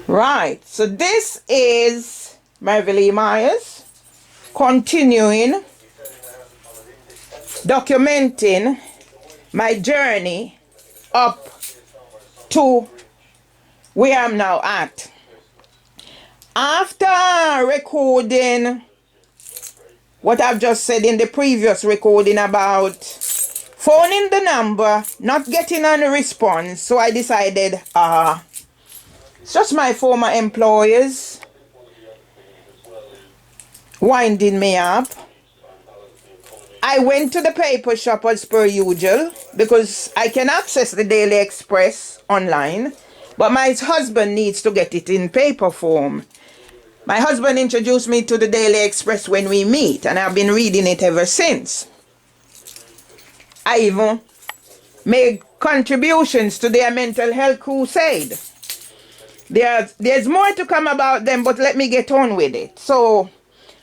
Right, so this is Mervelee Myers continuing documenting my journey up to where I'm now at. After recording what I've just said in the previous recording about phoning the number, not getting any response, so I decided, it's just my former employers winding me up. I went to the paper shop as per usual because I can access the Daily Express online, but my husband needs to get it in paper form. My husband introduced me to the Daily Express when we meet, and I've been reading it ever since. I even made contributions to their mental health crusade. There's more to come about them, but let me get on with it. So,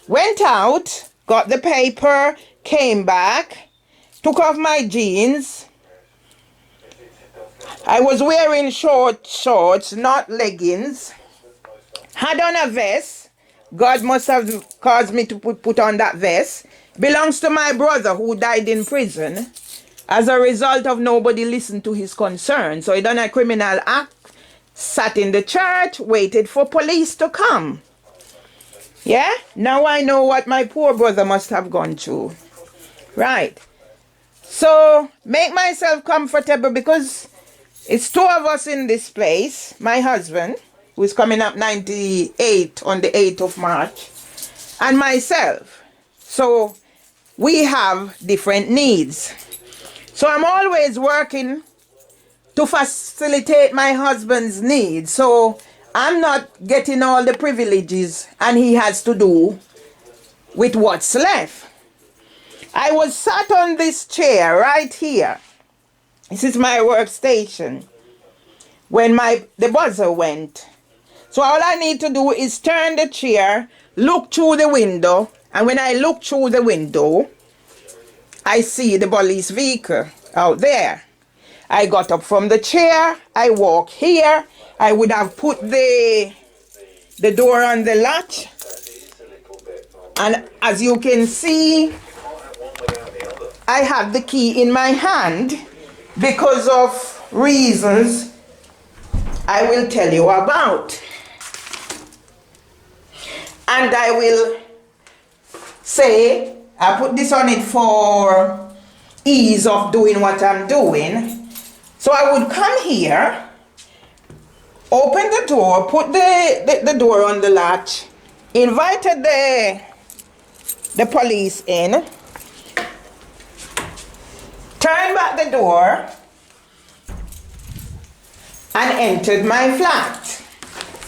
went out, got the paper, came back, took off my jeans. I was wearing short shorts, not leggings. Had on a vest. God must have caused me to put on that vest. Belongs to my brother who died in prison as a result of nobody listened to his concern. So he done a criminal act, sat in the church, waited for police to come. Yeah? Now I know what my poor brother must have gone through. Right. So, make myself comfortable because it's two of us in this place. My husband, who is coming up 98 on the 8th of March, and myself. So, we have different needs. So, I'm always working to facilitate my husband's needs. So, I'm not getting all the privileges, and he has to do with what's left. I was sat on this chair right here. This is my workstation. When the buzzer went. So all I need to do is turn the chair, look through the window, and when I look through the window, I see the police vehicle out there. I got up from the chair, I walk here. I would have put the door on the latch, and as you can see, I have the key in my hand because of reasons I will tell you about. And I will say, I put this on it for ease of doing what I'm doing. So I would come here, open the door, put the door on the latch, invited the police in, turned back the door, and entered my flat.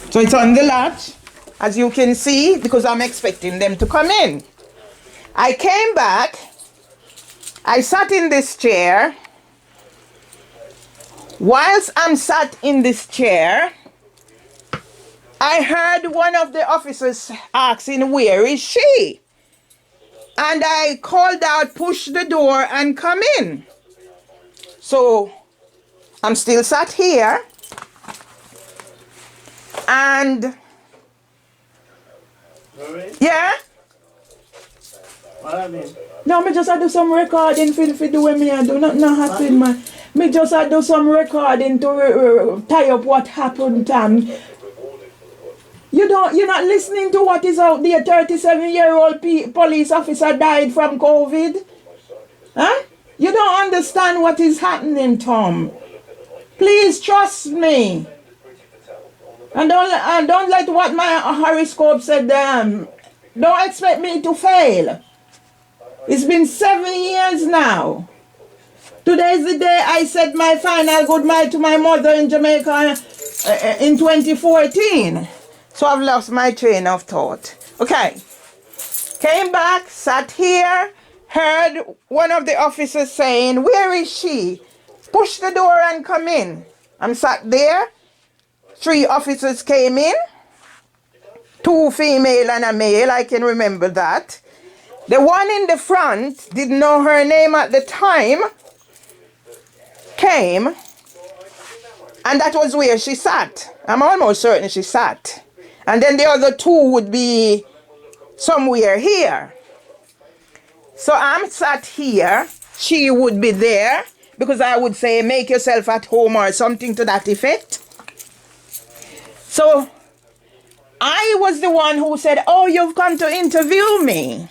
So it's on the latch, as you can see, because I'm expecting them to come in. I came back, I sat in this chair. Whilst I'm sat in this chair, I heard one of the officers asking, "Where is she?" And I called out, "Push the door and come in." So I'm still sat here, and yeah. What I mean? No, me just do some recording for do what me I do. Not happen, man. Me just do some recording to tie up what happened, Tam. You're not listening to what is out there. 37-year-old police officer died from COVID. Huh? You don't understand what is happening, Tom. Please trust me. And don't let what my horoscope said. Don't expect me to fail. It's been 7 years now. Today is the day I said my final goodbye to my mother in Jamaica in 2014. So I've lost my train of thought. Okay. Came back, sat here, heard one of the officers saying, "Where is she? Push the door and come in." I'm sat there. 3 officers came in. 2 female and a male, I can remember that. The one in the front, didn't know her name at the time, came And that was where she sat. I'm almost certain she sat. And then the other two would be somewhere here. So I'm sat here. She would be there. Because I would say, make yourself at home or something to that effect. So I was the one who said, oh, you've come to interview me.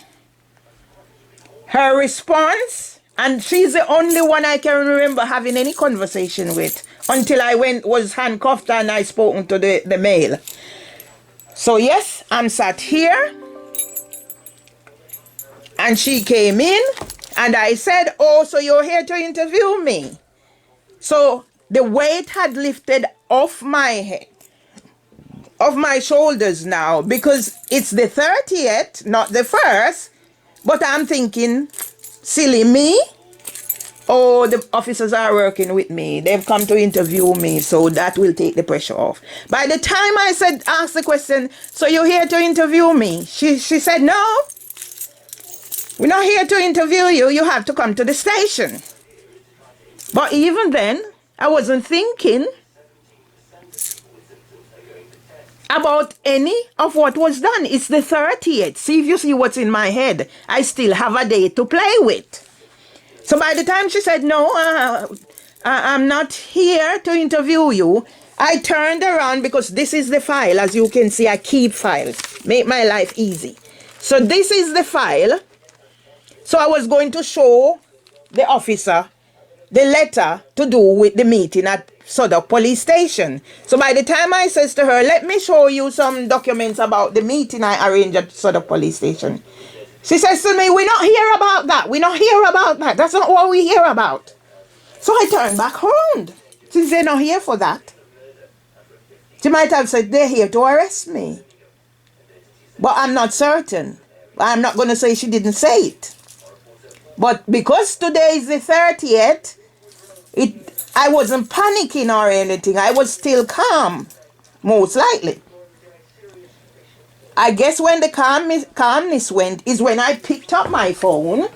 Her response, and she's the only one I can remember having any conversation with until I was handcuffed and I spoken to the male. So yes, I'm sat here and she came in and I said, oh, so you're here to interview me. So the weight had lifted off my head, off my shoulders now, because it's the 30th, not the 1st. But I'm thinking, silly me. Oh, the officers are working with me. They've come to interview me, so that will take the pressure off. By the time I asked the question, so you're here to interview me? She said, no, we're not here to interview you. You have to come to the station. But even then, I wasn't thinking about any of what was done. It's the 30th. See if you see what's in my head. I still have a day to play with. So by the time she said, no, I'm not here to interview you, I turned around because this is the file. As you can see, I keep files. Make my life easy. So this is the file. So I was going to show the officer the letter to do with the meeting at Suddock Police Station. So by the time I says to her, let me show you some documents about the meeting I arranged at Suddock Police Station. She says to me, we're not here about that. We're not here about that. That's not what we hear about. So I turned back around. Since they're not here for that. She might have said, they're here to arrest me. But I'm not certain. I'm not going to say she didn't say it. But because today is the 30th, I wasn't panicking or anything. I was still calm, most likely. I guess when the calmness went is when I picked up my phone.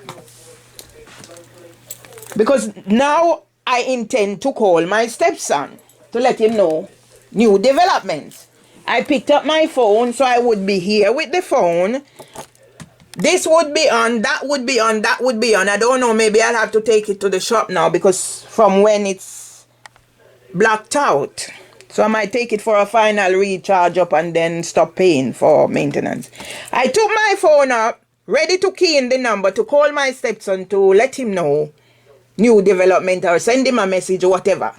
Because now I intend to call my stepson to let him know new developments. I picked up my phone, so I would be here with the phone. This would be on, that would be on, that would be on. I don't know, maybe I'll have to take it to the shop now because from when it's blocked out. So I might take it for a final recharge up and then stop paying for maintenance. I took my phone up, ready to key in the number to call my stepson to let him know new development or send him a message or whatever.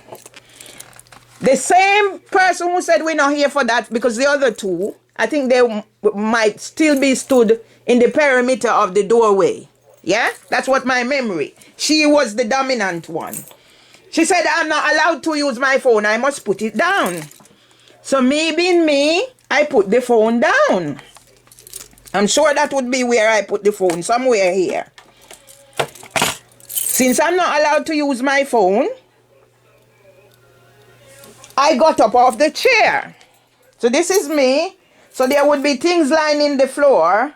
The same person who said we're not here for that, because the other two, I think they might still be stood in the perimeter of the doorway. Yeah? That's what my memory. She was the dominant one. She said, I'm not allowed to use my phone. I must put it down. So me being me, I put the phone down. I'm sure that would be where I put the phone, somewhere here. Since I'm not allowed to use my phone, I got up off the chair. So this is me. So there would be things lining the floor.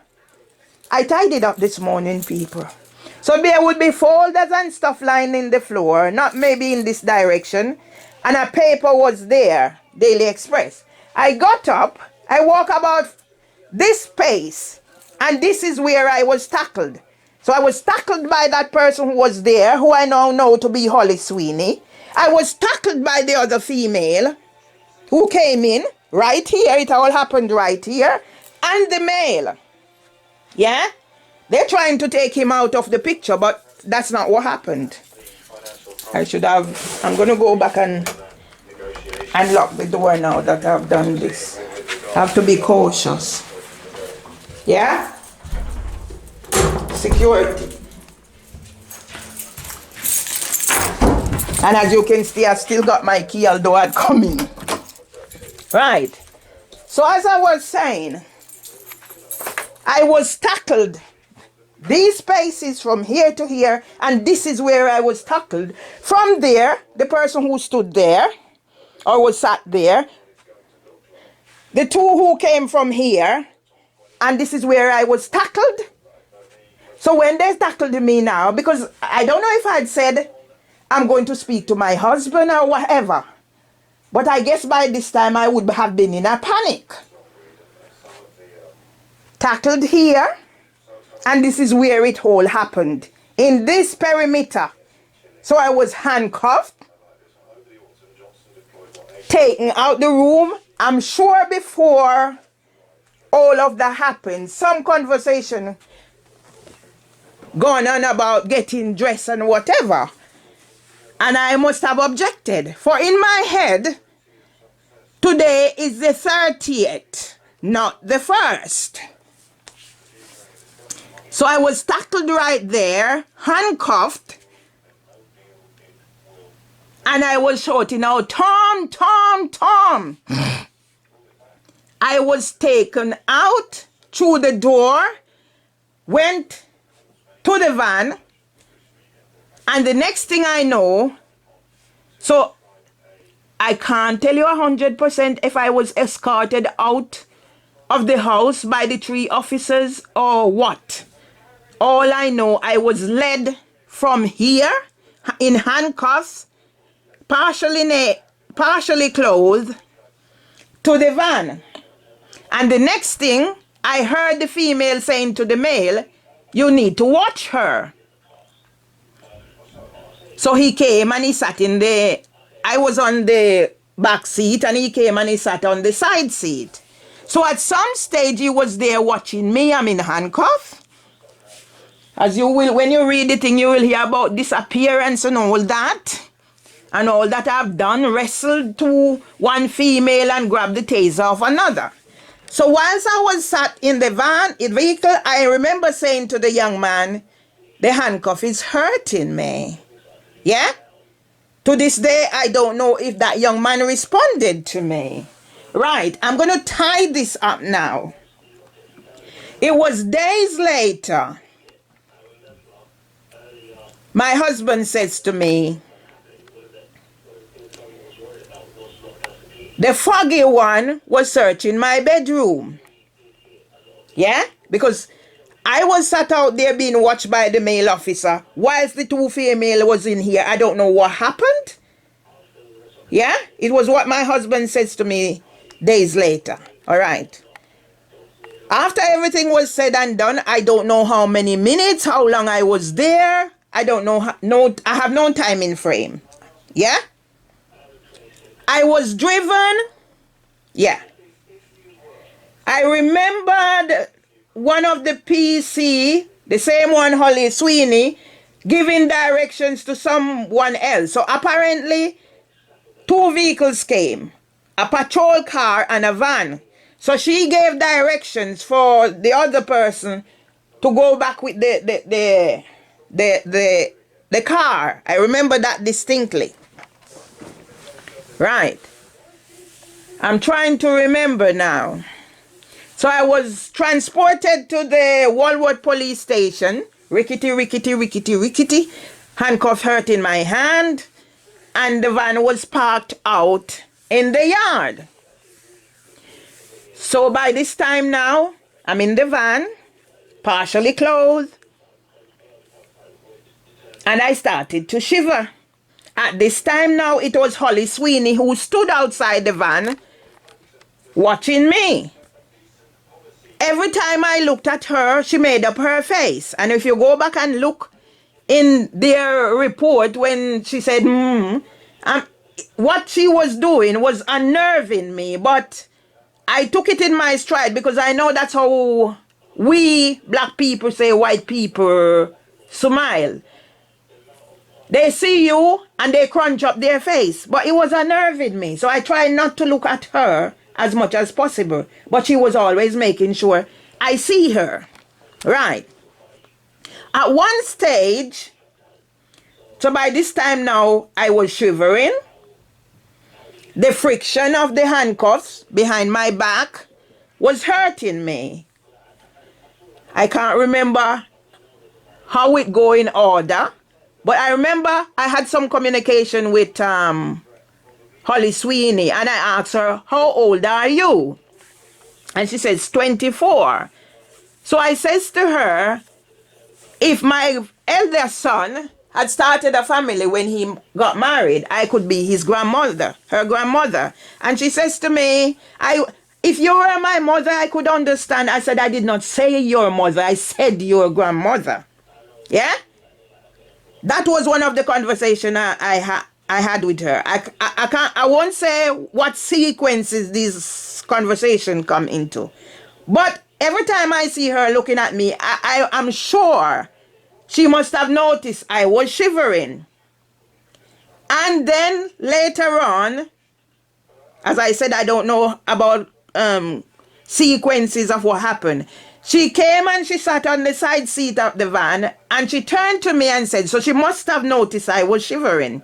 I tidied up this morning, people. So there would be folders and stuff lining the floor, not maybe in this direction. And a paper was there, Daily Express. I got up, I walked about this space, and this is where I was tackled. So I was tackled by that person who was there, who I now know to be Holly Sweeney. I was tackled by the other female who came in right here. It all happened right here. And the male. Yeah? They're trying to take him out of the picture, but that's not what happened. I should have, I'm going to go back and lock the door now that I've done this. I have to be cautious. Yeah? Security. And as you can see, I still got my key, although I'd come in. Right. So as I was saying, I was tackled. These spaces from here to here, and this is where I was tackled. From there, the person who stood there, or was sat there, the two who came from here, and this is where I was tackled. So when they tackled me now, because I don't know if I'd said, I'm going to speak to my husband or whatever. But I guess by this time I would have been in a panic. Tackled here, and this is where it all happened. In this perimeter. So I was handcuffed, taken out the room. I'm sure before all of that happened, some conversation going on about getting dressed and whatever. And I must have objected. For in my head, today is the 30th, not the 1st. So I was tackled right there, handcuffed, and I was shouting out, Tom, Tom, Tom. I was taken out through the door, went to the van, and the next thing I know, so I can't tell you 100% if I was escorted out of the house by the 3 officers or what. All I know, I was led from here in handcuffs, partially clothed, to the van. And the next thing, I heard the female saying to the male, you need to watch her. So he came and he sat I was on the back seat and he came and he sat on the side seat. So at some stage he was there watching me. I'm in handcuffs. As you will, when you read the thing, you will hear about disappearance and all that. And all that I've done, wrestled to one female and grabbed the taser off another. So whilst I was sat in the vehicle, I remember saying to the young man, the handcuff is hurting me. Yeah? To this day, I don't know if that young man responded to me. Right, I'm going to tie this up now. It was days later. My husband says to me, the foggy one was searching my bedroom. Yeah? Because I was sat out there being watched by the male officer whilst the 2 female was in here. I don't know what happened. Yeah? It was what my husband says to me days later. All right. After everything was said and done, I don't know how many minutes, how long I was there. I don't know. I have no timing frame. Yeah? I was driven. Yeah. I remembered one of the PC, the same one, Holly Sweeney, giving directions to someone else. So apparently, 2 vehicles came, a patrol car and a van. So she gave directions for the other person to go back with the car. I remember that distinctly. Right. I'm trying to remember now. So I was transported to the Walworth police station. Rickety, handcuff hurt in my hand. And the van was parked out in the yard. So by this time now, I'm in the van, partially clothed. And I started to shiver. At this time now, it was Holly Sweeney who stood outside the van watching me. Every time I looked at her, she made up her face. And if you go back and look in their report when she said, what she was doing was unnerving me. But I took it in my stride because I know that's how we black people say white people smile. They see you and they crunch up their face. But it was unnerving me. So I tried not to look at her as much as possible. But she was always making sure I see her. Right. At one stage, so by this time now, I was shivering. The friction of the handcuffs behind my back was hurting me. I can't remember how it go in order. But I remember I had some communication with Holly Sweeney, and I asked her, how old are you? And she says, 24. So I says to her, if my elder son had started a family when he got married, I could be his grandmother, her grandmother. And she says to me, if you were my mother, I could understand. I said, I did not say your mother. I said your grandmother. Yeah? That was one of the conversations I had with her. I won't say what sequences these conversations come into. But every time I see her looking at me, I'm sure she must have noticed I was shivering. And then later on, as I said, I don't know about sequences of what happened. She came and she sat on the side seat of the van and she turned to me and said, so she must have noticed I was shivering.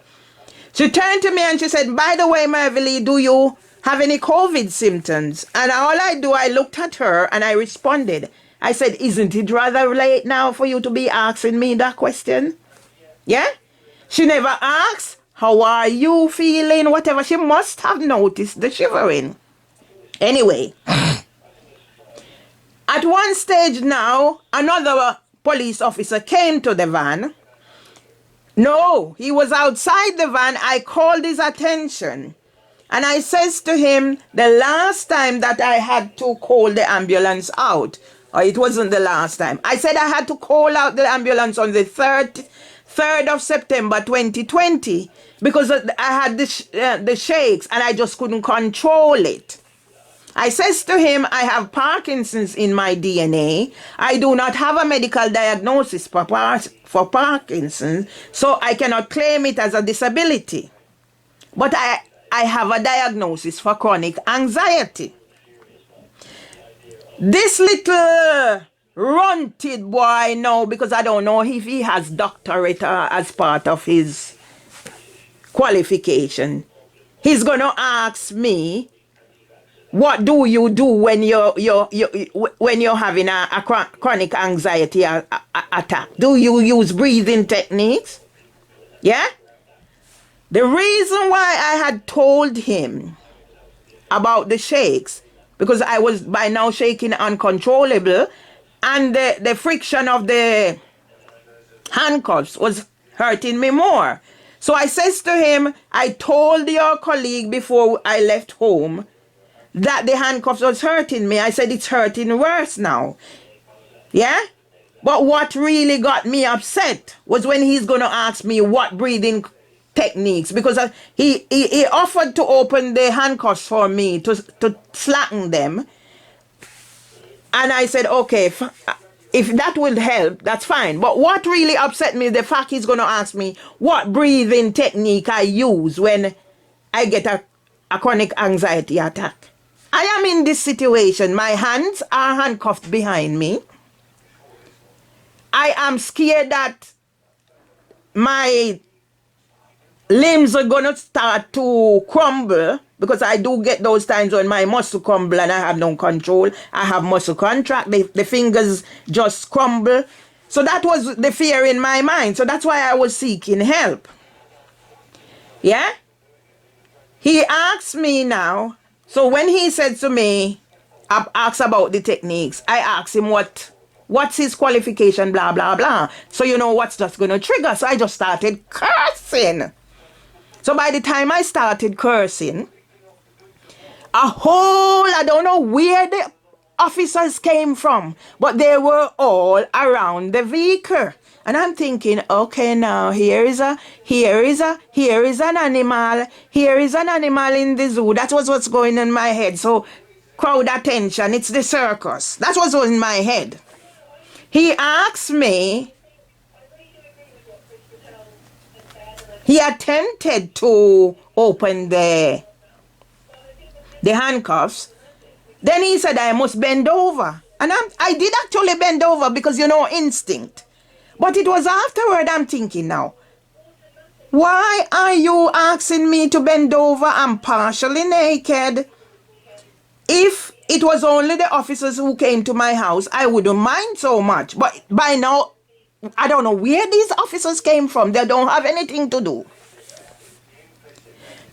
She turned to me and she said, by the way, Mervelee, do you have any COVID symptoms? And I looked at her and I responded. I said, isn't it rather late now for you to be asking me that question? Yeah? She never asked, how are you feeling? Whatever. She must have noticed the shivering. Anyway, at one stage now, another police officer came to the van. No, he was outside the van. I called his attention. And I says to him, the last time that I had to call the ambulance out, or it wasn't the last time. I said I had to call out the ambulance on the 3rd of September 2020 because I had the shakes and I just couldn't control it. I says to him, I have Parkinson's in my DNA. I do not have a medical diagnosis for Parkinson's, so I cannot claim it as a disability. But I have a diagnosis for chronic anxiety. This little runted boy now, because I don't know if he has doctorate as part of his qualification, he's going to ask me, what do you do when you're having a chronic anxiety attack? Do you use breathing techniques? Yeah? The reason why I had told him about the shakes, because I was by now shaking uncontrollable, and the friction of the handcuffs was hurting me more. So I says to him, I told your colleague before I left home that the handcuffs was hurting me. I said it's hurting worse now. Yeah? But what really got me upset was when he's going to ask me what breathing techniques, because he offered to open the handcuffs for me to slacken them. And I said, okay, if that will help, that's fine. But what really upset me is the fact he's going to ask me what breathing technique I use when I get a chronic anxiety attack. I am in this situation. My hands are handcuffed behind me. I am scared that my limbs are going to start to crumble, because I do get those times when my muscle crumble and I have no control. I have muscle contract. The fingers just crumble. So that was the fear in my mind. So that's why I was seeking help. Yeah? He asked me now. So when he said to me, I asked about the techniques, I asked him what's his qualification, blah, blah, blah. So you know what's just going to trigger. So I just started cursing. So by the time I started cursing, I don't know where the officers came from, but they were all around the vehicle. And I'm thinking, okay, now here is an animal. Here is an animal in the zoo. That was what's going in my head. So crowd attention, it's the circus. That's what's in my head. He asked me, he attempted to open the handcuffs. Then he said I must bend over. And I did actually bend over because, instinct. But it was afterward I'm thinking now, why are you asking me to bend over? I'm partially naked. If it was only the officers who came to my house, I wouldn't mind so much. But by now, I don't know where these officers came from. They don't have anything to do.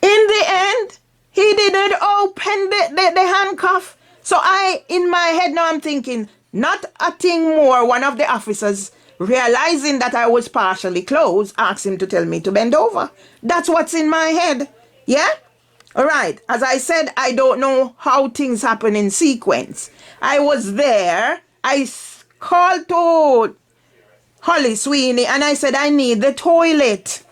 In the end, he didn't open the handcuff. So in my head now I'm thinking, not a thing more, one of the officers realizing that I was partially closed, asked him to tell me to bend over. That's what's in my head. Yeah? All right. As I said, I don't know how things happen in sequence. I was there. I called to Holly Sweeney and I said, I need the toilet.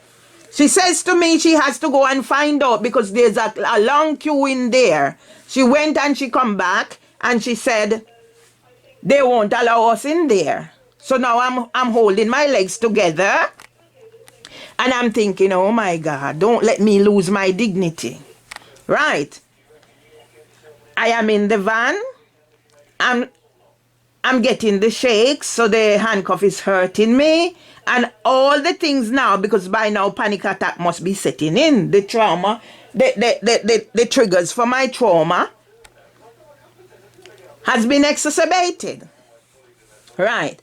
She says to me she has to go and find out because there's a long queue in there. She went and she come back and she said they won't allow us in there. So now I'm holding my legs together and I'm thinking, oh my God, don't let me lose my dignity. Right. I am in the van. I'm getting the shakes, so the handcuff is hurting me. And all the things now, because by now panic attack must be setting in. The trauma, the triggers for my trauma has been exacerbated. Right.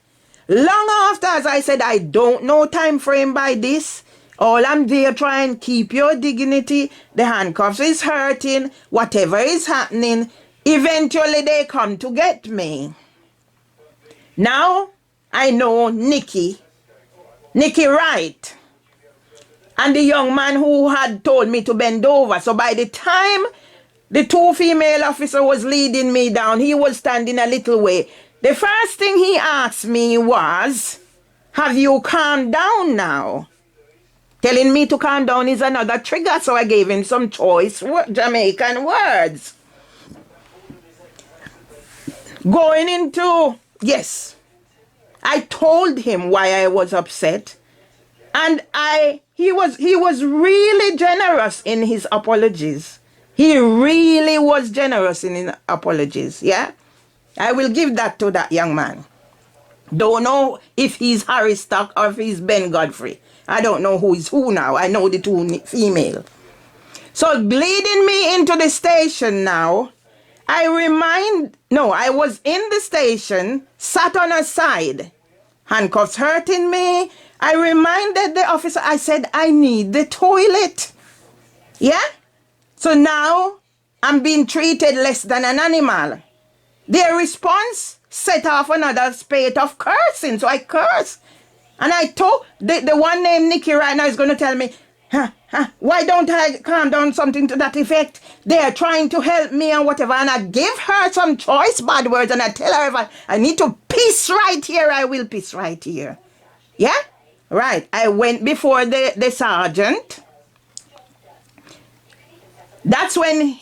Long after, as I said, I don't know time frame by this. All I'm there trying to keep your dignity. The handcuffs is hurting. Whatever is happening, eventually they come to get me. Now, I know Nikki Wright, and the young man who had told me to bend over. So by the time the two female officer was leading me down, he was standing a little way. The first thing he asked me was, have you calmed down now? Telling me to calm down is another trigger, so I gave him some choice Jamaican words. Going into, yes, I told him why I was upset, and he was really generous in his apologies. He really was generous in his apologies, yeah? I will give that to that young man. Don't know if he's Harry Stock or if he's Ben Godfrey. I don't know who is who now. I know the two female. So leading me into the station now, I was in the station, sat on a side, handcuffs hurting me. I reminded the officer, I said, I need the toilet. Yeah? So now I'm being treated less than an animal. Their response set off another spate of cursing. So I curse. And I told the one named Nikki right now is going to tell me, why don't I calm down, something to that effect? They are trying to help me and whatever. And I give her some choice bad words and I tell her if I need to piss right here, I will piss right here. Yeah? Right. I went before the sergeant. That's when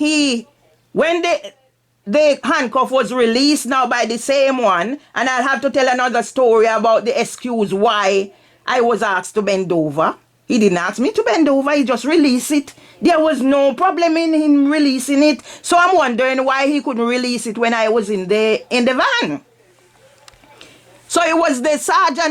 the handcuff was released now by the same one, and I'll have to tell another story about the excuse why I was asked to bend over. He didn't ask me to bend over, he just released it. There was no problem in him releasing it, so I'm wondering why he couldn't release it when I was in the van. So it was the sergeant